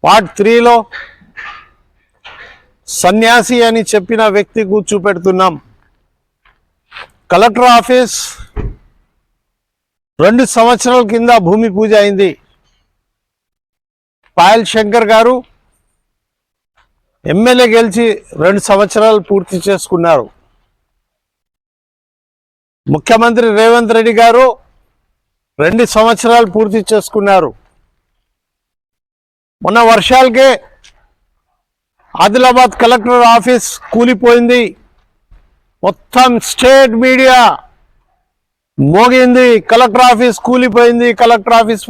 Part 3లో సన్యాసి అని చెప్పిన వ్యక్తి కూర్చోపెడుతున్నాం. కలెక్టర్ ఆఫీస్ 2 సంవత్సరాల కింద భూమి పూజ అయింది. పాయల్ శంకర్ గారు ఎమ్మెల్యే గెలిచి 2 సంవత్సరాలు పూర్తి చేసుకున్నారు. ముఖ్యమంత్రి రేవంత్ రెడ్డి గారు 2 సంవత్సరాలు పూర్తి చేసుకున్నారు. మొన్న వర్షాలకే ఆదిలాబాద్ కలెక్టర్ ఆఫీస్ కూలిపోయింది. మొత్తం స్టేట్ మీడియా మోగింది, కలెక్టర్ ఆఫీస్ కూలిపోయింది, కలెక్టర్ ఆఫీస్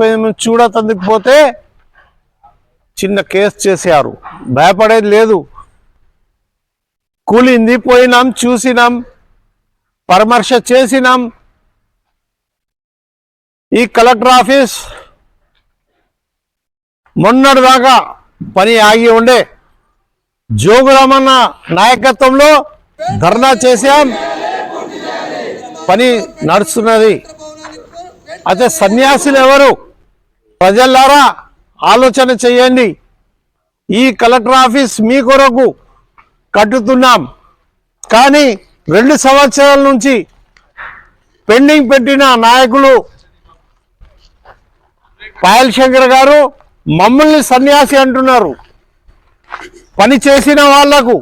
చూడతందుకు పోతే చిన్న కేసు చేశారు. భయపడేది లేదు. కూలింది, పోయినాం, చూసినాం, పరామర్శ చేసినాం. ఈ కలెక్టర్ ఆఫీస్ మొన్నటిదాకా పని ఆగి ఉండే. జోగురామన్న నాయకత్వంలో ధర్నా చేశాం, పని నడుస్తున్నది. అయితే సన్యాసులు ఎవరు? ప్రజలారా ఆలోచన చేయండి. ఈ కలెక్టర్ ఆఫీస్ మీ కొరకు కట్టుతున్నాం, కానీ 2 సంవత్సరాల నుంచి పెండింగ్ పెట్టిన నాయకులు పాయల్ శంకర్ గారు మమ్మల్ని సన్యాసి అంటున్నారు. పని చేసిన వాళ్లకు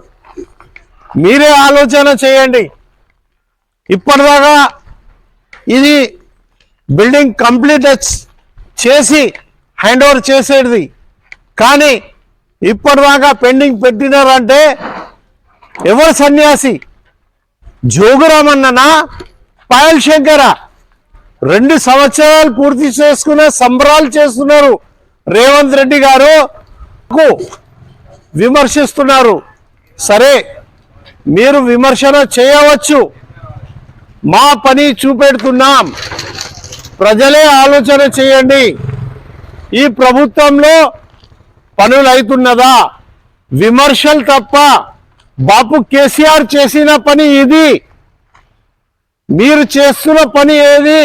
మీరే ఆలోచన చేయండి. ఇప్పటిదాకా ఇది బిల్డింగ్ కంప్లీట్ చేసి హ్యాండ్ ఓవర్ చేసేది, కానీ ఇప్పటిదాకా పెండింగ్ పెట్టినారంటే ఎవరు సన్యాసి? జోగురామన్ననా, పాయల్ శంకరా? 2 సంవత్సరాలు పూర్తి చేసుకునే సంబరాలు చేస్తున్నారు. రేవంత్ రెడ్డి గారు విమర్శిస్తున్నారు. సరే, మీరు విమర్శన చేయవచ్చు, మా పని చూపెడుతున్నాం. ప్రజలే ఆలోచన చేయండి. ఈ ప్రభుత్వంలో పనులు అవుతున్నదా? విమర్శలు తప్ప. బాపు కేసీఆర్ చేసిన పని ఇది. మీరు చేస్తున్న పని ఏది?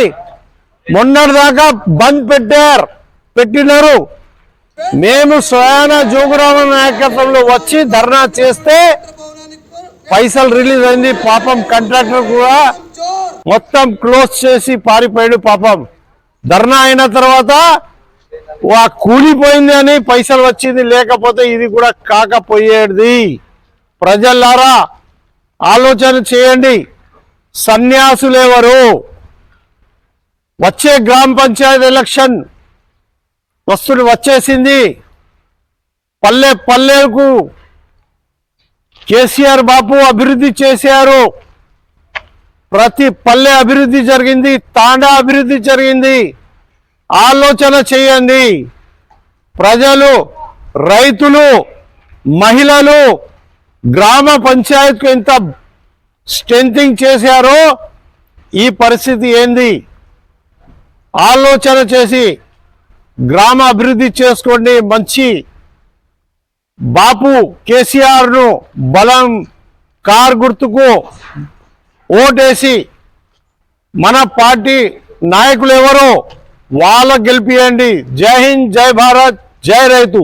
మొన్నటిదాకా బంద్ పెట్టినారు. మేము స్వయాన జోగురామన్ నాయకత్వంలో వచ్చి ధర్నా చేస్తే పైసలు రిలీజ్ అయింది. పాపం కాంట్రాక్టర్ కూడా మొత్తం క్లోజ్ చేసి పారిపోయాడు. పాపం ధర్నా అయిన తర్వాత కూలిపోయింది అని పైసలు వచ్చింది, లేకపోతే ఇది కూడా కాకపోయేది. ప్రజలారా ఆలోచన చేయండి. సన్యాసులెవరు? వచ్చే గ్రామ పంచాయతీ ఎలక్షన్ వచ్చేసింది. పల్లెకు కేసీఆర్ బాపు అభివృద్ధి చేశారు. ప్రతి పల్లె అభివృద్ధి జరిగింది, తాండా అభివృద్ధి జరిగింది. ఆలోచన చేయండి. ప్రజలు, రైతులు, మహిళలు గ్రామ పంచాయతీకి ఎంత స్ట్రెంథింగ్ చేశారో ఈ పరిస్థితి ఏంది? ఆలోచన చేసి గ్రామ అభివృద్ధి చేసుకోండి. మంచి బాపు కేసీఆర్ను బలం కార్ గుర్తుకు ఓటేసి మన పార్టీ నాయకులు ఎవరో వాళ్ళ గెలిపియండి. జై హింద్, జై భారత్, జై రైతు.